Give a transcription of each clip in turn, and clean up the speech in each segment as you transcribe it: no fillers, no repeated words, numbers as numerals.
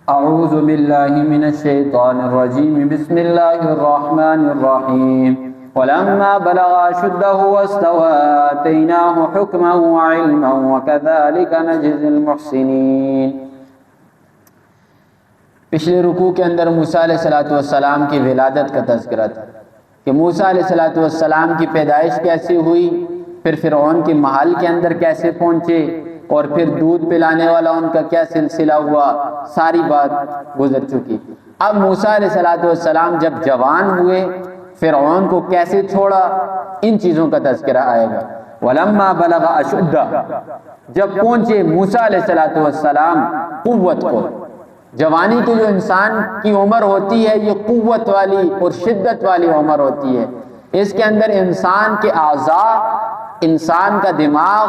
اعوذ باللہ من الشیطان الرجیم بسم اللہ الرحمن الرحیم ولما بلغ اشدہ واستوى آتیناہ حکما وعلما وکذالک نجزی المحسنین۔ پچھلے رکوع کے اندر موسیٰ علیہ السلام کی ولادت کا تذکرہ تھا کہ موسیٰ علیہ السلام کی پیدائش کیسے ہوئی، پھر فرعون کے محل کے اندر کیسے پہنچے، اور پھر دودھ پلانے والا ان کا کیا سلسلہ ہوا، ساری بات گزر چکی۔ اب موسیٰ علیہ السلام جب جوان ہوئے، فرعون کو کیسے چھوڑا، ان چیزوں کا تذکرہ آئے گا۔ وَلَمَّا بَلَغَ أَشُدَّهُ، جب پہنچے موسیٰ علیہ السلام قوت کو۔ جوانی کی جو انسان کی عمر ہوتی ہے یہ قوت والی اور شدت والی عمر ہوتی ہے۔ اس کے اندر انسان کے اعضاء، انسان کا دماغ،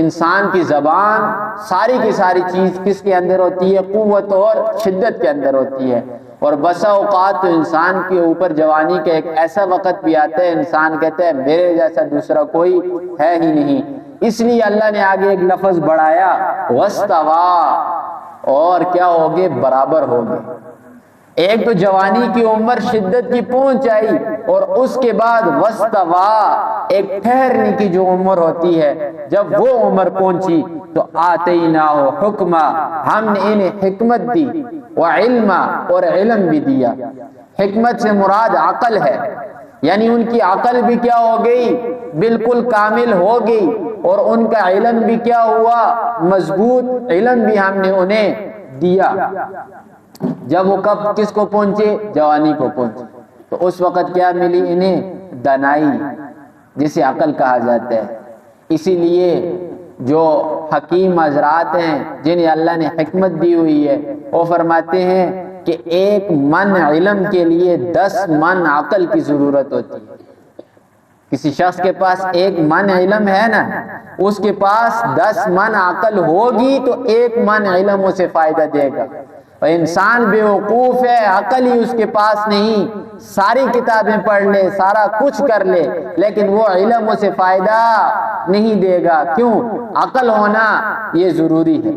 انسان کی زبان، ساری کی ساری چیز کس کے اندر ہوتی ہے؟ قوت اور شدت کے اندر ہوتی ہے۔ اور بسا اوقات تو انسان کے اوپر جوانی کا ایک ایسا وقت بھی آتا ہے انسان کہتا ہے میرے جیسا دوسرا کوئی ہے ہی نہیں۔ اس لیے اللہ نے آگے ایک لفظ بڑھایا وَاسْتَوَىٰ، اور کیا ہوگے؟ برابر ہوگے۔ ایک تو جوانی کی عمر شدت کی پہنچ آئی، اور اس کے بعد وَاسْتَوَىٰ، ایک ٹھہرنے کی جو عمر ہوتی ہے، جب وہ عمر پہنچی تو آتیناہ حکما، ہم نے انہیں حکمت دی، وعلما، اور علم بھی دیا۔ حکمت سے مراد عقل ہے، یعنی ان کی عقل بھی کیا ہو گئی؟ بالکل کامل ہو گئی، اور ان کا علم بھی کیا ہوا؟ مضبوط علم بھی ہم نے انہیں دیا۔ جب وہ کب کس کو پہنچے؟ جوانی کو پہنچے، تو اس وقت کیا ملی انہیں؟ دانائی، جسے عقل کہا جاتا ہے۔ اسی لیے جو حکیم حضرات ہیں جنہیں اللہ نے حکمت دی ہوئی ہے، وہ فرماتے ہیں کہ 1 من علم کے لیے 10 من عقل کی ضرورت ہوتی ہے۔ کسی شخص کے پاس 1 من علم ہے نا، اس کے پاس 10 من عقل ہوگی تو 1 من علم اسے فائدہ دے گا۔ اور انسان بے وقوف ہے، عقل ہی اس کے پاس نہیں، ساری کتابیں پڑھ لے، سارا کچھ کر لے، لیکن وہ علم اسے فائدہ نہیں دے گا۔ کیوں؟ عقل ہونا یہ ضروری ہے۔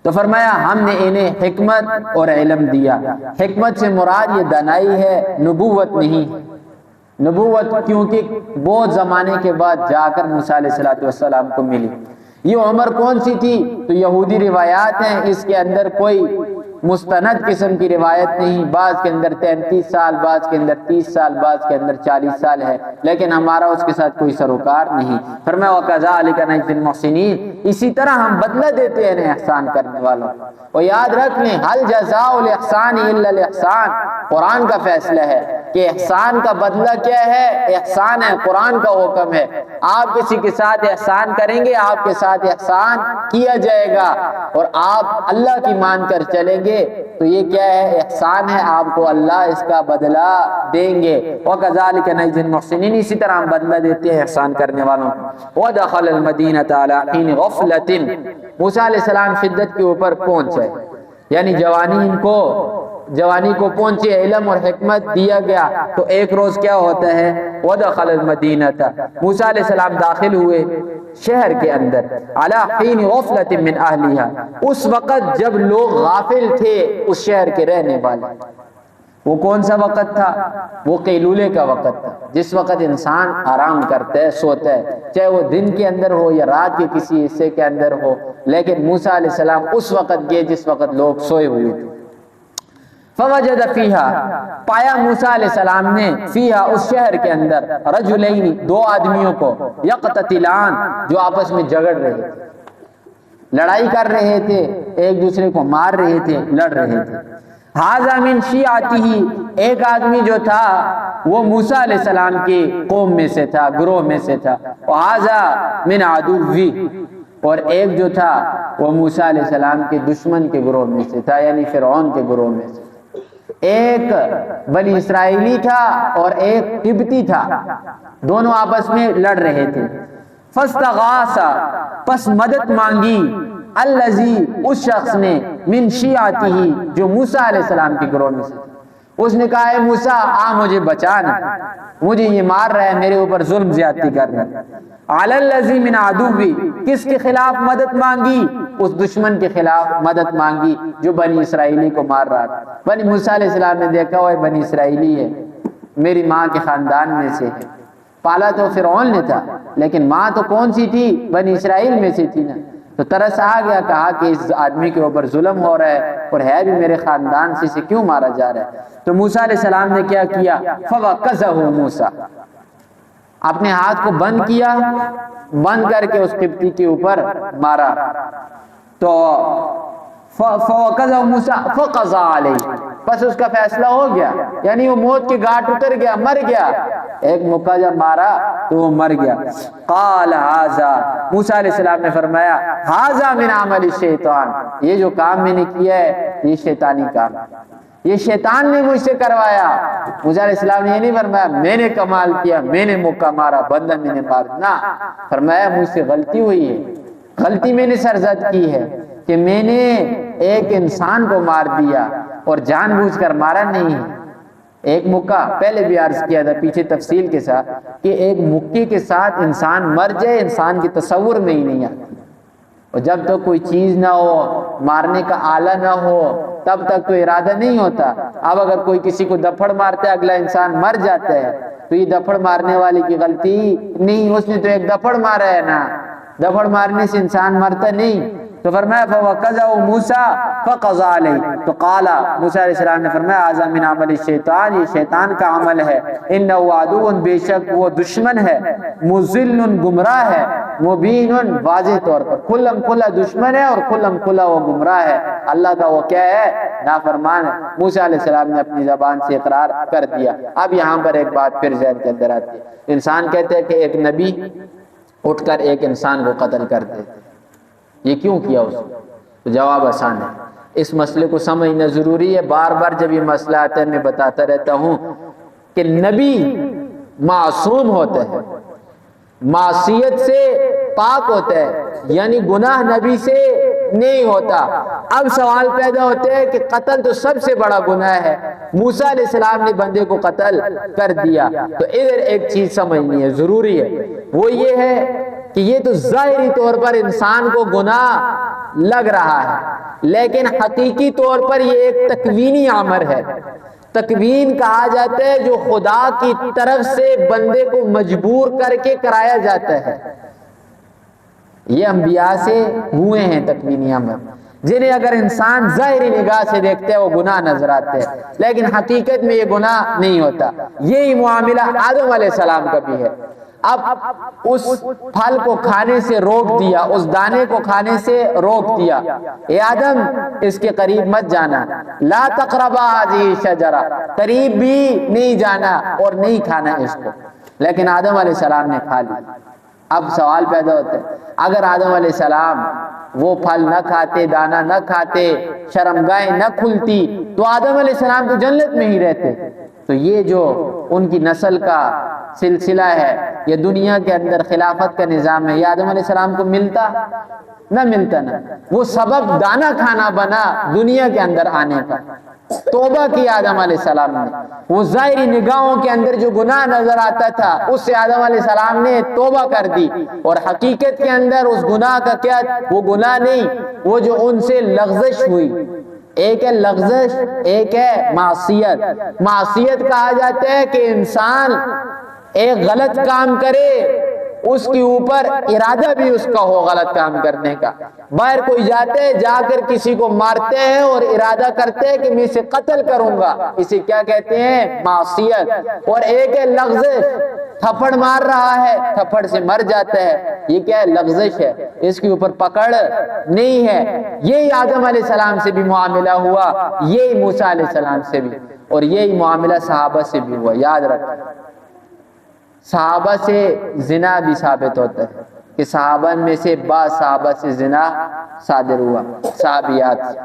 تو فرمایا ہم نے انہیں حکمت اور علم دیا۔ حکمت سے مراد یہ دانائی ہے، نبوت نہیں۔ نبوت کیونکہ بہت زمانے کے بعد جا کر موسیٰ علیہ السلام کو ملی۔ یہ عمر کون سی تھی؟ تو یہودی روایات ہیں، اس کے اندر کوئی مستند قسم کی روایت نہیں۔ بعض کے اندر 33 سال، بعض کے اندر 30 سال، بعض کے اندر 40 سال ہے، لیکن ہمارا اس کے ساتھ کوئی سروکار نہیں۔ فرمایا وَكَذَلِكَ نَجْزِي الْمُحْسِنِينَ، اسی طرح ہم بدلہ دیتے ہیں انہیں احسان کرنے والوں۔ اور یاد رکھ لیں هَلْ جَزَاءُ الْإِحْسَانِ إِلَّا الْإِحْسَانُ، قرآن کا فیصلہ ہے کہ احسان کا بدلہ کیا ہے؟ احسان ہے، قرآن کا حکم ہے۔ آپ کسی کے ساتھ احسان کریں گے، آپ کے ساتھ احسان کیا جائے گا، اور آپ اللہ کی مان کر چلیں گے تو یہ کیا ہے؟ احسان ہے، آپ کو اللہ اس کا بدلہ دیں گے۔ وَكَذَلِكَ نَجْزِي الْمُحْسِنِينَ، اسی طرح ہم بدلہ دیتے ہیں احسان کرنے والوں کو۔ وَدَخَلَ الْمَدِينَةَ عَلَىٰ حِينِ غَفْلَةٍ، موسیٰ علیہ السلام شدت کے اوپر پہنچے، یعنی جوانی کو پہنچے، علم اور حکمت دیا گیا، تو ایک روز کیا ہوتا ہے؟ وَدَخَلَ الْمَدِينَةَ، موسیٰ علیہ السلام داخل ہوئے شہر کے اندر، عَلَىٰ حِينِ غَفْلَةٍ مِّنْ أَهْلِهَا، اس وقت جب لوگ غافل تھے اس شہر کے رہنے والے۔ وہ کون سا وقت تھا؟ وہ قیلولے کا وقت تھا، جس وقت انسان آرام کرتا ہے، سوتا ہے، چاہے وہ دن کے اندر ہو یا رات کے کسی حصے کے اندر ہو، لیکن موسیٰ علیہ السلام اس وقت گئے جس وقت لوگ سوئے ہوئے تھے۔ فوجد فیہا، پایا موسیٰ علیہ السلام نے، فیہا اس شہر کے اندر، رجلین، 2 آدمیوں کو، یقتتلان، جو آپس میں جھگڑ رہے تھے، لڑائی کر رہے تھے، ایک دوسرے کو مار رہے تھے، لڑ رہے تھے۔ ھذا من شیعتہ، ایک آدمی جو تھا وہ موسیٰ علیہ السلام کی قوم میں سے تھا، گروہ میں سے تھا، وھذا من عدوہ، اور ایک جو تھا وہ موسیٰ علیہ السلام کے دشمن کے گروہ میں سے تھا، یعنی فرعون کے گروہ میں سے۔ ایک بنی اسرائیلی تھا اور ایک قبطی تھا، دونوں آپس میں لڑ رہے تھے۔ فاستغاث، پس مدد مانگی، الذی، اس شخص نے، من شیعتہ، جو موسیٰ علیہ السلام کے گروہ میں سے، اس نے کہا اے موسیٰ آ مجھے بچانا، مجھے یہ مار رہا ہے، میرے اوپر ظلم زیادتی کر رہا ہے۔ علی الذی من عدوی، کس کے خلاف مدد مانگی؟ اس دشمن کے خلاف مدد مانگی جو بنی اسرائیلی کو مار رہا تھا۔ بنی موسیٰ علیہ السلام نے دیکھا وہ بنی اسرائیلی ہے، میری ماں کے خاندان میں سے ہے، پالا تو فرعون نے تھا لیکن ماں تو کون سی تھی؟ بنی اسرائیل میں سے تھی نا۔ تو ترس آ گیا، کہا کہ اس آدمی کے اوپر ظلم ہو رہا ہے اور ہے بھی میرے خاندان سے، اسے کیوں مارا جا رہا ہے؟ تو موسیٰ علیہ السلام نے کیا کیا؟ فَوَقَذَهُ موسیٰ، اپنے ہاتھ کو بند کیا، بند کر کے اس قبطی کے اوپر مارا۔ تو فَوَقَذَهُ موسیٰ فَقَضَى عَلَيْهِ، بس اس کا فیصلہ ہو گیا، یعنی وہ موت کے گھاٹ اتر گیا، مر گیا۔ ایک موقع جب مارا تو وہ مر گیا۔ قال ھذا، موسیٰ علیہ السلام نے فرمایا ھذا من عمل الشیطان، یہ جو کام میں نے کیا ہے یہ شیطانی کام، یہ شیطان نے مجھ سے کروایا۔ موسیٰ علیہ السلام نے یہ نہیں فرمایا میں نے کمال کیا، میں نے موقع مارا، بندہ میں نے مارا، نہ، فرمایا مجھ سے غلطی ہوئی ہے، غلطی میں نے سرزد کی ہے کہ میں نے ایک انسان کو مار دیا اور جان بوجھ کر مارا نہیں ہے۔ ایک مکہ پہلے بھی عرض کیا تھا پیچھے تفصیل کے ساتھ کہ ایک مکے کے ساتھ انسان مر جائے انسان کے تصور میں ہی نہیں آتا، اور جب تک کوئی چیز نہ ہو، مارنے کا آلہ نہ ہو، تب تک تو ارادہ نہیں ہوتا۔ اب اگر کوئی کسی کو دپڑ مارتا ہے، اگلا انسان مر جاتا ہے، تو یہ دپڑ مارنے والے کی غلطی نہیں، اس نے تو ایک دپڑ مارا ہے نا، دپڑ مارنے سے انسان مرتا نہیں۔ تو فرمایا فَوَقَذَهُ موسیٰ فَقَضَى عَلَيْهِ، تو قال موسیٰ علیہ السلام نے فرمایا ھذا من عمل الشیطان، یہ شیطان کا عمل ہے، انه عدو، بے شک وہ دشمن ہے، مضل، گمراہ ہے، مبین، واضح طور پر، کھلم کھلا دشمن ہے اور کھلم کھلا وہ گمراہ ہے، اللہ کا وہ کیا ہے؟ نافرمان ہے۔ موسیٰ علیہ السلام نے اپنی زبان سے اقرار کر دیا۔ اب یہاں پر ایک بات پھر ذہن کے اندر آتی ہے، انسان کہتے ہیں کہ ایک نبی اٹھ کر ایک انسان کو قتل کر دے، یہ کیوں کیا اس نے؟ تو جواب آسان ہے، اس مسئلے کو سمجھنا ضروری ہے۔ بار بار جب یہ مسئلہ آتا ہے میں بتاتا رہتا ہوں کہ نبی معصوم ہوتا ہے، معصیت سے پاک ہوتا ہے، یعنی گناہ نبی سے نہیں ہوتا۔ اب سوال پیدا ہوتا ہے کہ قتل تو سب سے بڑا گناہ ہے، موسیٰ علیہ السلام نے بندے کو قتل کر دیا، تو ادھر ایک چیز سمجھنی ہے، ضروری ہے، وہ یہ ہے کہ یہ تو ظاہری طور پر انسان کو گناہ لگ رہا ہے، لیکن حقیقی طور پر یہ ایک تکوینی امر ہے۔ تکوین کہا جاتا ہے جو خدا کی طرف سے بندے کو مجبور کر کے کرایا جاتا ہے، یہ انبیاء سے ہوئے ہیں تکوینی امر، جنہیں اگر انسان ظاہری نگاہ سے دیکھتے ہیں وہ گناہ نظر آتے ہیں، لیکن حقیقت میں یہ گناہ نہیں ہوتا۔ یہی معاملہ آدم علیہ السلام کا بھی ہے۔ اب اس پھل کو کھانے سے روک دیا، اس دانے کو کھانے سے روک دیا، اے آدم اس کے قریب مت جانا، لا تقربا هذه الشجرہ، قریب بھی نہیں جانا اور نہیں کھانا اس کو، لیکن آدم علیہ السلام نے کھا لی۔ اب سوال پیدا ہوتا ہے اگر آدم علیہ السلام وہ پھل نہ کھاتے، دانا نہ کھاتے، شرمگاہیں نہ کھلتی، تو آدم علیہ السلام تو جنت میں ہی رہتے۔ تو یہ جو ان کی نسل کا سلسلہ ہے، یہ دنیا کے اندر خلافت کا نظام ہے، یہ آدم علیہ السلام کو ملتا نہ ملتا نا، وہ سبب دانا کھانا بنا دنیا کے اندر آنے کا۔ توبہ کی آدم علیہ السلام نے، وہ ظاہری نگاہوں کے اندر جو گناہ نظر آتا تھا اس سے آدم علیہ السلام نے توبہ کر دی، اور حقیقت کے اندر اس گناہ کا کیا، وہ گناہ نہیں، وہ جو ان سے لغزش ہوئی، ایک ہے لغزش، ایک ہے معصیت۔ معصیت کہا جاتا ہے کہ انسان ایک غلط کام کرے، اس کے اوپر ارادہ بھی اس کا ہو غلط کام کرنے کا، باہر کوئی جاتے ہیں جا کر کسی کو مارتے ہیں اور ارادہ کرتے ہیں کہ میں اسے قتل کروں گا، اسے کیا کہتے ہیں؟ معصیت۔ اور ایک ہے لغزش، تھپڑ مار رہا ہے، تھپڑ سے مر جاتا ہے، یہ کیا ہے؟ لغزش ہے، اس کے اوپر پکڑ نہیں ہے۔ یہی آدم علیہ السلام سے بھی معاملہ ہوا، یہی موسیٰ علیہ السلام سے بھی، اور یہی معاملہ صحابہ سے بھی ہوا۔ یاد رکھیں صحابہ سے زنا بھی ثابت ہوتا ہے کہ صحابہ میں سے بعض صحابہ سے زنا صادر ہوا، صحابیات سے،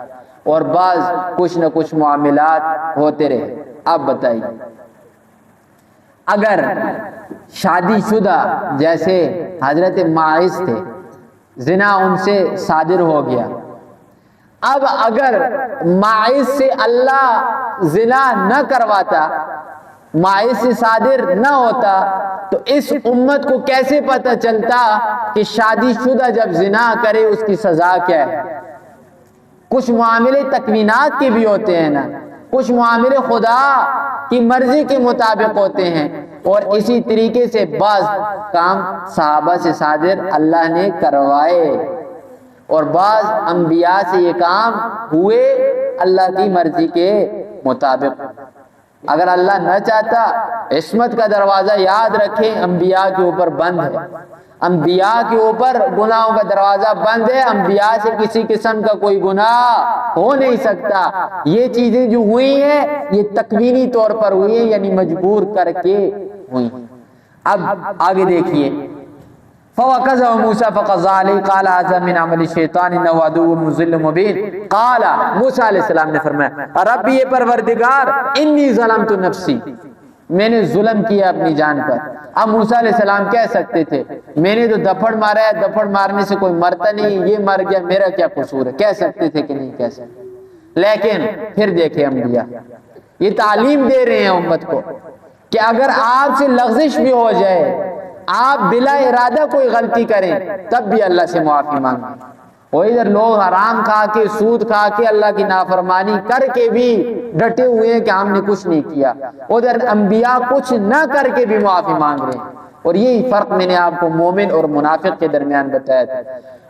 اور بعض کچھ نہ کچھ معاملات ہوتے رہے۔ اب بتائیے اگر شادی شدہ جیسے حضرت ماعز تھے، زنا ان سے صادر ہو گیا، اب اگر ماعز سے اللہ زنا نہ کرواتا، ماعز سے صادر نہ ہوتا، تو اس امت کو کیسے پتہ چلتا کہ شادی شدہ جب زنا کرے اس کی سزا کیا ہے؟ کچھ معاملے تکوینات کے بھی ہوتے ہیں نا، کچھ معاملے خدا کی مرضی کے مطابق ہوتے ہیں، اور اسی طریقے سے بعض کام صحابہ سے صادر اللہ نے کروائے، اور بعض انبیاء سے یہ کام ہوئے اللہ کی مرضی کے مطابق۔ اگر اللہ نہ چاہتا، عصمت کا دروازہ یاد رکھیں انبیاء کے اوپر بند ہے، انبیاء کے اوپر گناہوں کا دروازہ بند ہے، انبیاء سے کسی قسم کا کوئی گناہ ہو نہیں سکتا۔ یہ چیزیں جو ہوئی ہیں یہ تکوینی طور پر ہوئی ہیں، یعنی مجبور کر کے ہوئی ہیں۔ اب آگے دیکھیے، فَوَكَزَهُ مُوسَى فَقَضَى عَلَيْهِ قَالَ هَذَا مِنْ عَمَلِ الشَّيْطَانِ إِنَّهُ عَدُوٌّ مُضِلٌّ مُبِينٌ۔ قال موسیٰ علیہ السلام نے فرمایا، ربی پروردگار انی ظلمت نفسی، میں نے ظلم کیا اپنی جان پر۔ اب موسیٰ علیہ السلام کہہ سکتے تھے میں نے تو دپڑ مارا ہے، دپڑ مارنے سے کوئی مرتا نہیں، یہ مر گیا، میرا کیا قصور ہے، کہہ سکتے تھے کہ نہیں کہہ سکتے۔ لیکن پھر دیکھیں انبیاء یہ تعلیم دے رہے ہیں امت کو کہ اگر آپ سے لغزش بھی ہو جائے، آپ بلا ارادہ کوئی غلطی کریں، تب بھی اللہ سے معافی مانگیں۔ اور ادھر لوگ حرام کھا کے، سود کھا کے، اللہ کی نافرمانی کر کے بھی ڈٹے ہوئے ہیں کہ ہم نے کچھ نہیں کیا، ادھر انبیاء کچھ نہ کر کے بھی معافی مانگ رہے ہیں۔ اور یہی فرق میں نے آپ کو مومن اور منافق کے درمیان بتایا تھا۔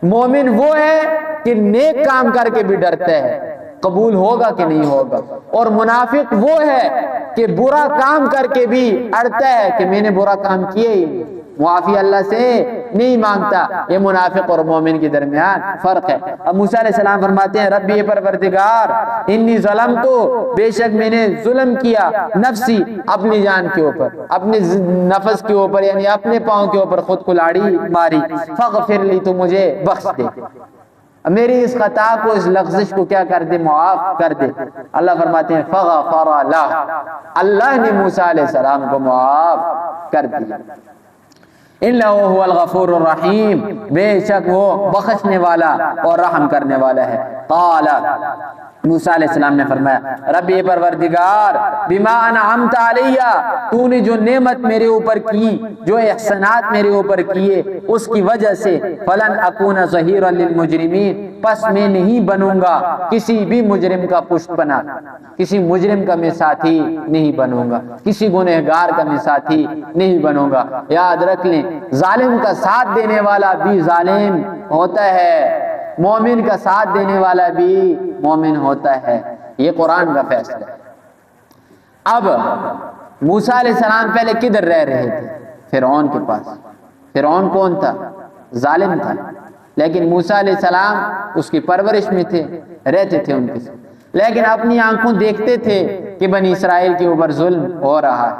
مومن وہ ہے کہ نیک کام کر کے بھی ڈرتا ہے قبول ہوگا کہ نہیں ہوگا، اور منافق وہ ہے کہ برا کام کر کے بھی اڑتا ہے کہ میں نے برا کام کیا ہی، معافی اللہ سے نہیں مانگتا۔ یہ منافق اور مومن کے درمیان فرق ہے۔ اب موسیٰ علیہ السلام فرماتے ہیں ربی پروردگار انی ظلمت، بے شک میں نے ظلم کیا نفسی، اپنی جان کے اوپر، اپنے نفس کے اوپر، یعنی اپنے پاؤں کے اوپر خود کلاڑی ماری، فاغفر لی، تو مجھے بخش دے، میری اس خطا کو، اس لغزش کو کیا کر دے، معاف کر دے۔ اللہ فرماتے ہیں فغفر لہ، اللہ نے موسیٰ علیہ السلام کو معاف کر دیا۔ اِنَّهُ هُوَ الْغَفُورُ الرَّحِيمُ، بے شک وہ بخشنے والا اور رحم کرنے والا ہے۔ قال، موسیٰ علیہ السلام نے فرمایا ربی پروردگار بما انعمت علیہ، تو نے جو نعمت میرے اوپر کی، جو احسانات میرے اوپر کیے، اس کی وجہ سے فلن اکون ظہیرا للمجرمین، پس میں نہیں بنوں گا کسی بھی مجرم کا پشت پناہ، کسی مجرم کا میں ساتھی نہیں بنوں گا، کسی گنہگار کا میں ساتھی نہیں بنوں گا۔ یاد رکھ لیں ظالم کا ساتھ دینے والا بھی ظالم ہوتا ہے، مومن کا ساتھ دینے والا بھی مومن ہوتا ہے، یہ قرآن کا فیصلہ ہے۔ اب موسیٰ علیہ السلام پہلے کدھر رہ رہے تھے؟ فرعون کے پاس۔ فرعون کون تھا؟ ظالم تھا، لیکن موسیٰ علیہ السلام اس کی پرورش میں تھے، رہتے تھے ان کے ساتھ، لیکن اپنی آنکھوں دیکھتے تھے کہ بنی اسرائیل کے اوپر ظلم ہو رہا ہے،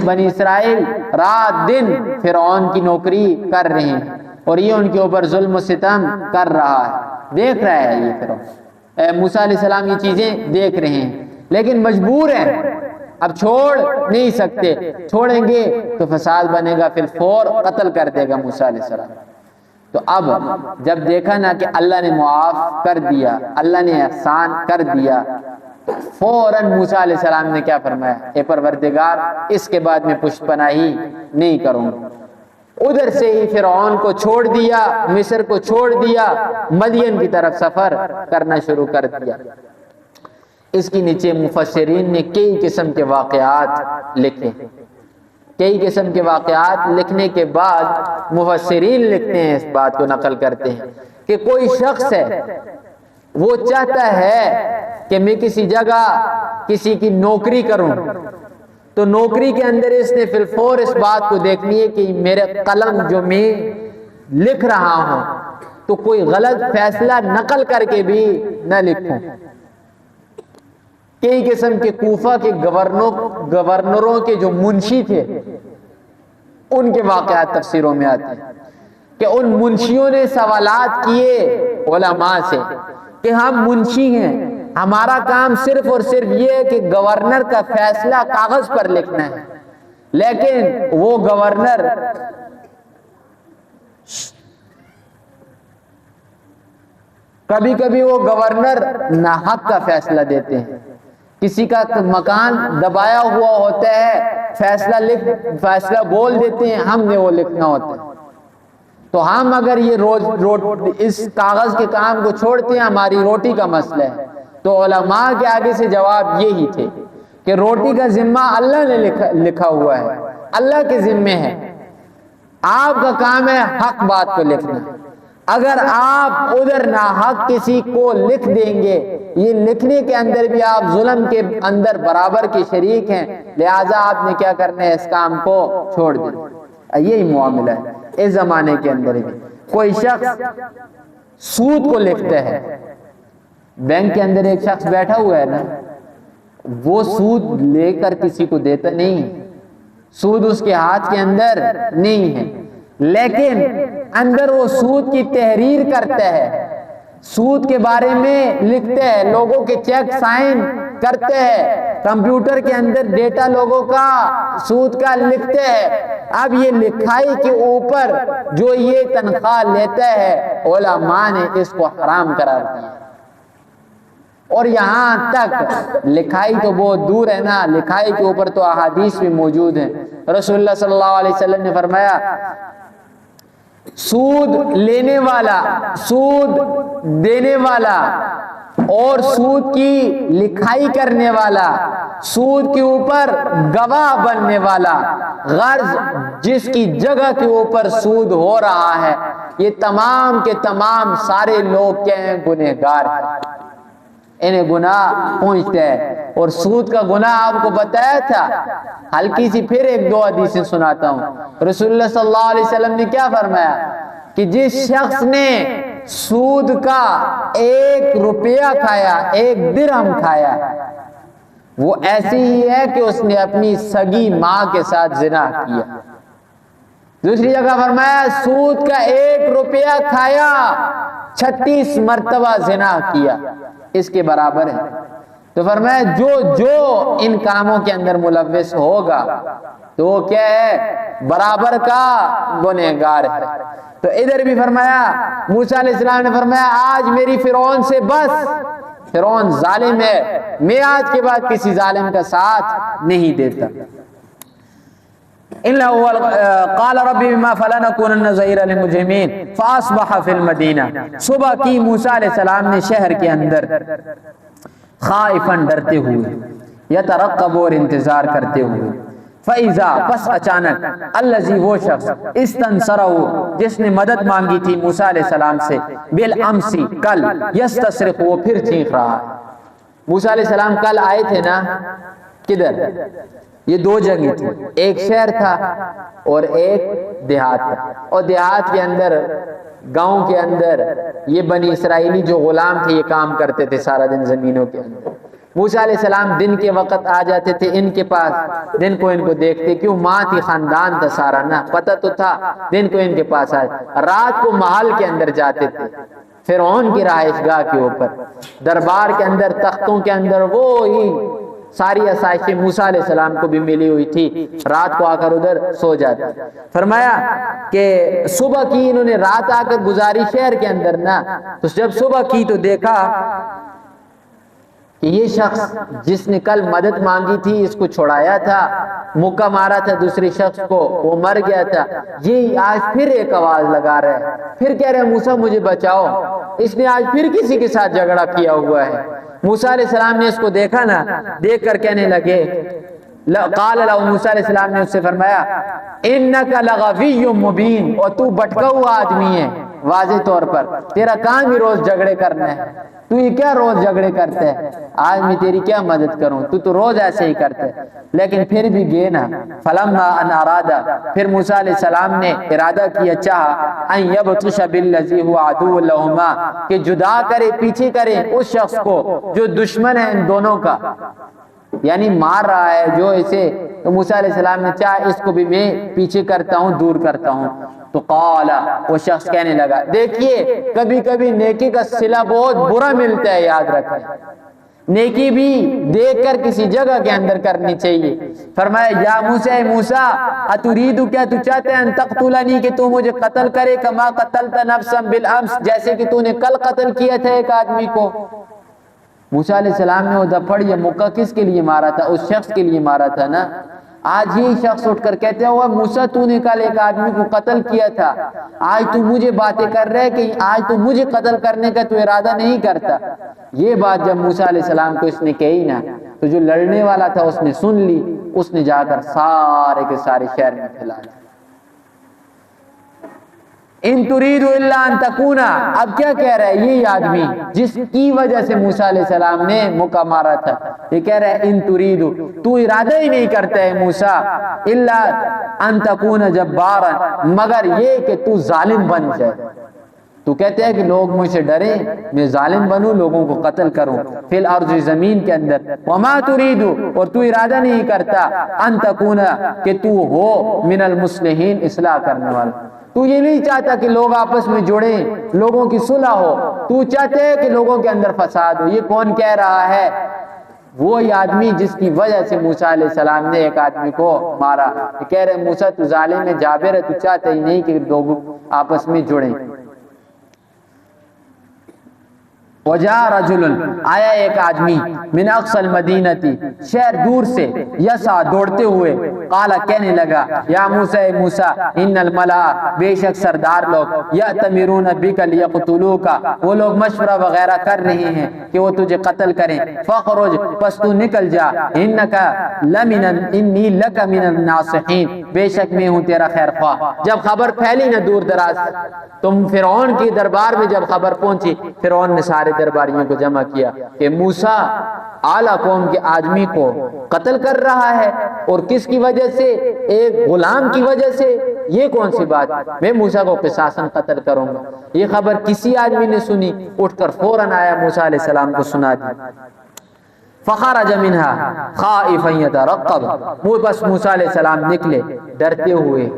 بنی اسرائیل رات دن فرعون کی نوکری کر رہے ہیں، اور یہ ان کے اوپر ظلم و ستم کر رہا ہے، دیکھ رہا ہے یہ فرعون۔ موسیٰ علیہ السلام یہ چیزیں دیکھ رہے ہیں، لیکن مجبور ہیں، اب چھوڑ نہیں سکتے، چھوڑیں گے تو فساد بنے گا، پھر فور قتل کر دے گا موسیٰ علیہ السلام۔ تو اب جب دیکھا نا کہ اللہ نے معاف کر دیا، اللہ نے احسان کر دیا، فوراً موسیٰ علیہ السلام نے کیا فرمایا، اے پروردگار اس کے بعد میں پشت پناہی نہیں کروں گا۔ ادھر سے ہی فرعون کو چھوڑ دیا، مصر کو چھوڑ دیا، مدین کی طرف سفر کرنا شروع کر دیا۔ اس کی نیچے مفسرین نے کئی قسم کے واقعات لکھے، کئی قسم کے واقعات لکھنے کے بعد مفسرین لکھتے ہیں، اس بات کو نقل کرتے ہیں کہ کوئی شخص ہے وہ چاہتا ہے کہ میں کسی جگہ کسی کی نوکری کروں، تو نوکری کے اندر اس نے فی الفور اس بات کو دیکھنی ہے کہ میرے قلم جو میں لکھ رہا ہوں تو کوئی غلط فیصلہ نقل کر کے بھی نہ لکھوں۔ کئی قسم کے کوفہ کے گورنروں کے جو منشی تھے ان کے واقعات تفسیروں میں آتے ہیں کہ ان منشیوں نے سوالات کیے علماء سے کہ ہم منشی ہیں، ہمارا کام صرف اور صرف یہ ہے کہ گورنر کا فیصلہ کاغذ پر لکھنا ہے، لیکن وہ گورنر کبھی کبھی وہ گورنر ناحق کا فیصلہ دیتے ہیں، کسی کا مکان دبایا ہوا ہوتا ہے، فیصلہ بول دیتے ہیں، ہم نے وہ لکھنا ہوتا ہے۔ تو ہم اگر یہ اس کاغذ کے کام کو چھوڑتے ہیں، ہماری روٹی کا مسئلہ ہے۔ تو علماء کے آگے سے جواب یہی تھے کہ روٹی کا ذمہ اللہ نے لکھا ہوا ہے، اللہ کے ذمے ہے، آپ کا کام ہے حق بات کو لکھنا۔ اگر آپ ادھر ناحق کسی کو لکھ دیں گے، یہ لکھنے کے اندر بھی آپ ظلم کے اندر برابر کے شریک ہیں، لہٰذا آپ نے کیا کرنا ہے، اس کام کو چھوڑ دیں۔ یہی معاملہ ہے اس زمانے کے اندر بھی۔ کوئی شخص سود کو لکھتا ہے، بینک کے اندر ایک شخص بیٹھا ہوا ہے نا، وہ سود لے کر کسی کو دیتا نہیں، سود اس کے ہاتھ کے اندر نہیں ہے، لیکن اندر وہ سود کی تحریر کرتا ہے، سود کے بارے میں لکھتا ہے، لوگوں کے چیک سائن کرتے ہیں، کمپیوٹر کے اندر ڈیٹا لوگوں کا سود کا لکھتے ہیں۔ اب یہ لکھائی کے اوپر جو یہ تنخواہ لیتا ہے، علماء نے اس کو حرام قرار دیا۔ اور یہاں تک لکھائی تو بہت دور ہے نا، لکھائی کے اوپر تو احادیث بھی موجود ہیں۔ رسول اللہ صلی اللہ علیہ وسلم نے فرمایا، سود لینے والا، سود دینے والا اور سود کی لکھائی کرنے والا، سود کے اوپر گواہ بننے والا، غرض جس کی جگہ کے اوپر سود ہو رہا ہے، یہ تمام کے تمام سارے لوگ کیا ہیں، گنہگار ہیں، انہیں گناہ پہنچتا ہے۔ اور سود کا گناہ آپ کو بتایا تھا، ہلکی سی پھر ایک دو حدیثیں سناتا ہوں۔ رسول اللہ صلی اللہ علیہ وسلم نے کیا فرمایا کہ جس شخص نے سود کا 1 روپیہ کھایا، 1 درہم کھایا، وہ ایسی ہی ہے کہ اس نے اپنی سگی ماں کے ساتھ زنا کیا۔ دوسری جگہ فرمایا، سود کا 1 روپیہ کھایا، 36 مرتبہ زنا کیا، اس کے برابر ہے۔ تو فرمایا جو ان کاموں کے اندر ملوث ہوگا تو وہ کیا ہے، برابر کا گنہگار ہے۔ تو ادھر بھی فرمایا، موسیٰ علیہ السلام نے فرمایا، آج میری فرعون سے بس، فرعون ظالم ہے، میں آج کے بعد کسی ظالم کا ساتھ نہیں دیتا۔ قال ربی بما فلنکونن ظہیرا للمجرمین فاصبح فی المدینہ، صبح کی موسیٰ علیہ السلام نے شہر کے اندر خائفاً ڈرتے ہوئے، یترقب اور انتظار کرتے ہوئے، فَإِذَا پس اچانک، الذی وہ شخص، استنصرہ جس نے مدد مانگی تھی موسیٰ علیہ السلام سے، بالامس کل، یستصرخ وہ پھر چیخ رہا ہے۔ موسیٰ علیہ السلام کل آئے تھے نا، کدھر؟ یہ 2 جگہ تھی، ایک شہر تھا اور ایک دیہات تھا، اور دیہات کے اندر، گاؤں کے اندر یہ بنی اسرائیلی جو غلام تھے یہ کام کرتے تھے سارا دن زمینوں کے اندر۔ موسیٰ علیہ السلام دن کے وقت آ جاتے تھے ان کے پاس، دن کو ان کو دیکھتے، کیوں ماں تھی، خاندان تھا سارا نا، پتہ تو تھا، دن کو ان کے پاس آئے، رات کو محل کے اندر جاتے تھے، فرعون کی رہائش گاہ کے اوپر، دربار کے اندر، تختوں کے اندر وہی ساری آسائشیں موسیٰ علیہ السلام کو بھی ملی ہوئی تھی، رات کو آ کر ادھر سو جاتے۔ فرمایا کہ صبح کی انہوں نے رات آ کر گزاری شہر کے اندر نا، تو جب صبح کی تو دیکھا کہ یہ شخص جس نے کل مدد مانگی تھی، اس کو چھڑایا تھا، مکہ مارا تھا دوسرے شخص کو، وہ مر گیا تھا، یہ آج پھر ایک آواز لگا رہا ہے، پھر کہہ رہے ہیں موسیٰ مجھے بچاؤ، اس نے آج پھر کسی کے ساتھ جھگڑا کیا ہوا ہے۔ موسیٰ علیہ السلام نے اس کو دیکھا نا، دیکھ کر کہنے لگے، قال له موسیٰ علیہ السلام نے اس سے فرمایا، انک لغوی مبین، اور تو بھٹکا ہوا آدمی ہے واضح طور پر، تیرا کام ہی روز جھگڑے کرنا ہے، تو یہ کیا روز جھگڑے کرتے ہے، آج میں تیری کیا مدد کروں، تو روز ایسے ہی کرتے ہے۔ لیکن پھر بھی گئے نا، فلما ان ارادا، پھر موسیٰ علیہ السلام نے ارادہ کیا، چاہا، ان یبطش بالذی هو عدو لہما، کہ جدا کرے، پیچھے کرے اس شخص کو جو دشمن ہے ان دونوں کا، یعنی مار رہا ہے جو اسے، تو موسیٰ علیہ السلام نے چاہا اس کو بھی میں پیچھے کرتا ہوں، دور کرتا ہوں۔ تو قال، وہ شخص کہنے لگا، دیکھیے کبھی کبھی نیکی کا صلہ بہت برا ملتا ہے، یاد رکھیں، نیکی بھی دیکھ کر کسی جگہ کے اندر کرنی چاہیے۔ فرمایا یا موسیٰ، اے موسیٰ، اترید، کیا تو چاہتے ہیں ان تقتلنی کہ تو مجھے قتل کرے، کما قتلت نفسا بالامس، جیسے کہ تو نے کل قتل کیا تھا ایک آدمی کو۔ موسیٰ علیہ السلام نے وہ دپڑ یا مکہ کس کے لیے مارا تھا؟ اس شخص کے لیے مارا تھا نا۔ آج یہی شخص اٹھ کر کہتے ہیں موسیٰ تو نے کل ایک آدمی کو قتل کیا تھا، آج تو مجھے باتیں کر رہے کہ آج تو مجھے قتل کرنے کا تو ارادہ نہیں کرتا۔ یہ بات جب موسیٰ علیہ السلام کو اس نے کہی نا تو جو لڑنے والا تھا اس نے سن لی، اس نے جا کر سارے کے سارے شہر میں پھیلا دیا۔ ان ترید الا ان تکونا، اب کیا کہہ رہا ہے یہی آدمی جس کی وجہ سے موسیٰ علیہ السلام نے مکہ مارا تھا، یہ کہہ رہا ہے ان ترید، تو ارادہ ہی نہیں کرتا ہے موسیٰ، الا ان تکون جبارا، مگر یہ کہ تو ظالم بن جائے۔ تو کہتے ہیں کہ لوگ مجھ سے ڈریں، میں ظالم بنوں، لوگوں کو قتل کروں، فی الارض، زمین کے اندر، وما ترید، اور تو ارادہ نہیں کرتا، ان تکون، کہ تو ہو من المصلحین، اصلاح کرنے والا۔ تو یہ نہیں چاہتا کہ لوگ آپس میں جڑیں، لوگوں کی صلح ہو، تو چاہتے ہے کہ لوگوں کے اندر فساد ہو۔ یہ کون کہہ رہا ہے؟ وہی آدمی جس کی وجہ سے موسیٰ علیہ السلام نے ایک آدمی کو مارا۔ یہ کہہ رہے موسیٰ تو ظالم ہے، جابر ہے، تو چاہتے ہی نہیں کہ لوگ آپس میں جڑیں۔ وجاء رجل، آیا ایک آدمی، من اقصى المدینہ، شہر دور سے، یسعى، دوڑتے ہوئے، قال، کہنے لگا، یا موسیٰ، اے موسیٰ، ان الملأ، بے شک سردار لوگ، یأتمرون بک لیقتلوک، وہ لوگ مشورہ وغیرہ کر رہے ہیں کہ وہ تجھے قتل کریں، فاخرج، پس تو نکل جا، انی لک من الناصحین، بے شک میں ہوں تیرا خیر خواہ۔ جب خبر پھیلی نہ دور دراز، تم فرعون کی دربار میں جب خبر پہنچی، فرعون نے سارے درباریوں کو جمع کیا کہ موسیٰ اعلیٰ قوم کے آدمی کو قتل کر رہا ہے، اور کس کی وجہ سے؟ ایک غلام کی وجہ سے۔ یہ کون سی بات؟ میں موسیٰ کو قصاصاً قتل کروں گا۔ یہ خبر کسی آدمی نے سنی، اٹھ کر فوراً آیا، موسیٰ علیہ السلام کو سنا دی۔ فخرج منها خائفا يترقب، وہ بس موسیٰ علیہ السلام نکلے ڈرتے ہوئے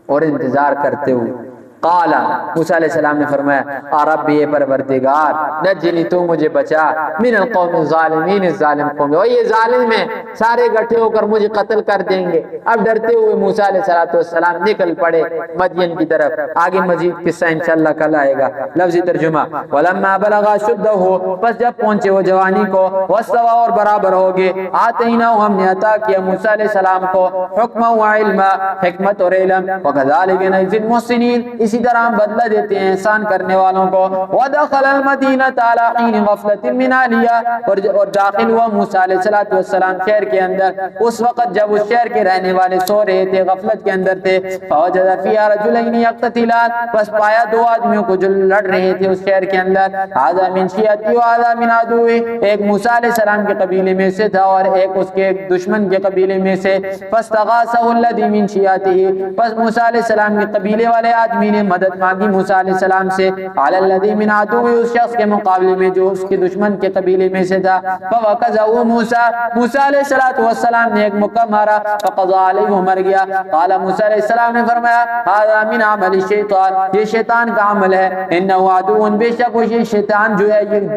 اور انتظار کرتے ہوئے۔ قال، موسیٰ علیہ السلام نے فرمایا، ربی، اے پروردگار، نجنی، تو مجھے بچا، من القوم الظالمین، اس ظالم قوم، اور یہ ظالم ہیں، سارے گٹھے ہو کر مجھے قتل کر دیں گے۔ اب ڈرتے ہوئے موسیٰ علیہ السلام نکل پڑے مدین کی طرف۔ آگے مزید قصہ انشاءاللہ کل آئے گا۔ لفظی ترجمہ، ولما بلغ اشدہ، پس جب پہنچے وہ جوانی کو، واستوى، اور برابر ہو گئے، آتیناہ، ہم نے عطا کیا موسیٰ علیہ السلام کو حکما و علما، حکمت اور علم، وکذالک نجزی المحسنین، اسی طرح ہم بدلہ دیتے ہیں احسان کرنے والوں کو۔ ودخل المدینہ علی حین غفلۃ من اہلہا، اور داخل ہوا موسیٰ علیہ السلام شہر کے اندر اس وقت جب اس شہر کے رہنے والے سو رہے تھے، غفلت کے اندر تھے۔ فوجد فیہا رجلین یقتتلان، بس پایا دو آدمیوں کو جو لڑ رہے تھے اس شہر کے اندر، ھذا من شیعتی و ھذا من عدوہ، ایک موسیٰ علیہ السلام کے قبیلے میں سے تھا اور ایک اس کے دشمن کے قبیلے میں سے۔ فاستغاثہ الذی من شیعتہ، بس موسیٰ علیہ السلام کے قبیلے والے آدمی نے مدد مانگی موسیٰ علیہ السلام سے، علی الذی من عدوہ، اس شخص کے مقابلے میں جو اس کے دشمن کے قبیلے میں سے تھا۔ فوقظہ موسیٰ، موسیٰ علیہ السلام نے ایک مکہ مارا، فقضى علیہ، وہ مر گیا۔ قال، موسیٰ علیہ السلام نے فرمایا، ھذا من عمل الشیطان، یہ شیطان کا عمل ہے، انہ عدو، بے شک وہ یہ شیطان جو ہے یہ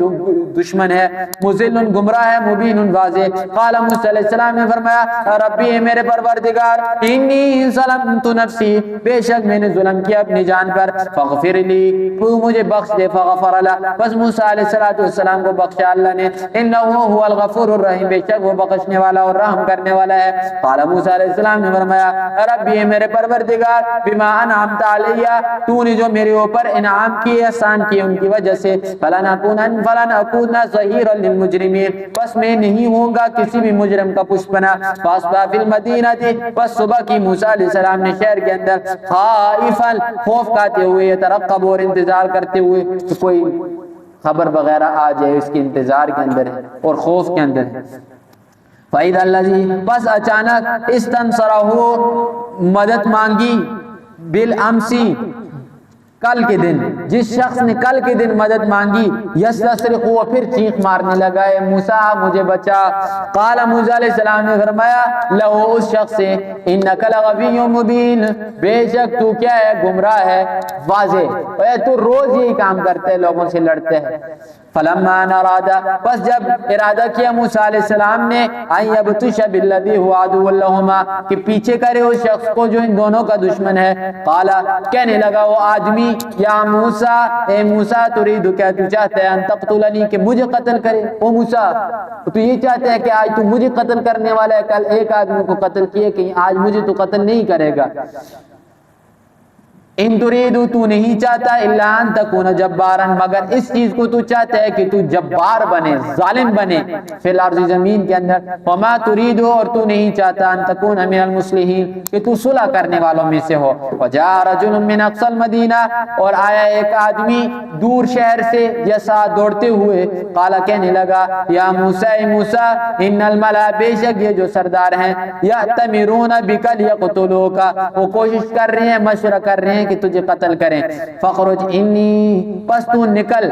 دشمن ہے، مضل، گمراہ ہے، مبین، واضح۔ قال، موسیٰ علیہ السلام نے فرمایا، ربی، اے میرے پروردگار، انی ظلمت نفسی، بے شک میں نے ظلم کیا اپنی جان پر، فاغفر لی، تو مجھے بخش دے۔ فغفر له، بس موسیٰ علیہ السلام کو بخشا اللہ نے، انہ هو الغفور الرحیم، بے شک وہ بخشنے والا اور رحم کرنے والا ہے۔ قال، موسیٰ علیہ السلام نے فرمایا، ربی، اے میرے پروردگار، بما انعمت علی، تو نے جو میرے اوپر انعام کیے، احسان کیے، ان کی وجہ سے، فلن اکون ظہیرا للمجرمین، بس میں نہیں ہوں گا کسی بھی مجرم کا پشپنا۔ فاصبح فی المدینہ، بس صبح کی موسیٰ علیہ السلام نے شہر کے اندر، خائفا، خوف کھاتے ہوئے، یترقب، اور انتظار کرتے ہوئے کہ کوئی خبر وغیرہ آ جائے، اس کے انتظار کے اندر ہے اور خوف کے اندر ہے۔ فَإِذَا الَّذِي، بس اچانک، استنصرہ، مدد مانگی، بالامسی، کل کے دن جس شخص نے کل کے دن مدد مانگی یستصرخ وہ پھر چیخ مارنے لگا اے موسیٰ مجھے بچا. قال موسیٰ علیہ السلام نے فرمایا لہو اس شخص سے انک لغوی مبین بے شک تو کیا ہے گمراہ ہے واضح. تو روز یہی کام کرتے ہیں لوگوں سے لڑتے ہیں. فلما نرادا بس جب ارادہ کیا موسیٰ علیہ السلام نے ان یبطش بالذی هو عدو لہما کہ پیچھے کرے اس شخص کو جو ان دونوں کا دشمن ہے. قال کہنے لگا وہ آدمی یا موسیٰ اے موسیٰ ترید کیا تو چاہتا ہے ان تقتلنی کہ مجھے قتل کرے. او موسیٰ تو یہ چاہتا ہے کہ آج تو مجھے قتل کرنے والا ہے, کل ایک آدمی کو قتل کیے کہ آج مجھے تو قتل نہیں کرے گا. ان ترید تو نہیں چاہتا الا ان تکون جبارا مگر اس چیز کو تو چاہتا ہے کہ تو جبار بنے ظالم بنے فی الارض زمین کے اندر. وما ترید اور تو نہیں چاہتا ان تکون من المصلحین کہ تو صلح کرنے والوں میں سے ہو. وجاء رجل من اقصى المدینہ اور آیا ایک آدمی دور شہر سے جیسا دوڑتے ہوئے. قال کہنے لگا یا موسیٰ اے موسیٰ ان الملا بے شک یہ جو سردار ہیں یأتمرون بک لیقتلوک وہ کوشش کر رہے ہیں مشورہ کر رہے ہیں کہ تجھے قتل کریں. فخرج انی پس تو نکل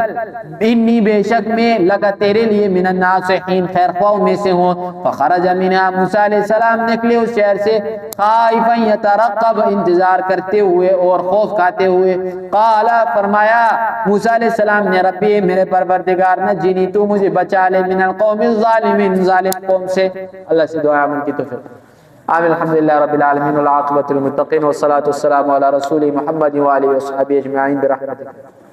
انی بے شک میں لگا تیرے لیے من الناصحین خیر خواہوں میں سے ہوں. فخرج منها موسیٰ علیہ السلام نکلے اس شہر سے خائفا یترقب انتظار کرتے ہوئے اور خوف کھاتے ہوئے. قال فرمایا موسیٰ علیہ السلام نے ربی میرے پروردگار نجنی تو مجھے بچا لے من القوم الظالمین ظالم قوم سے. اللہ سے دعا من کی توفیق. آمین. الحمدللہ رب العالمین والعاقبۃ للمتقین والصلاۃ والسلام علی رسول محمد وآلہ وصحبہ اجمعین برحمتک.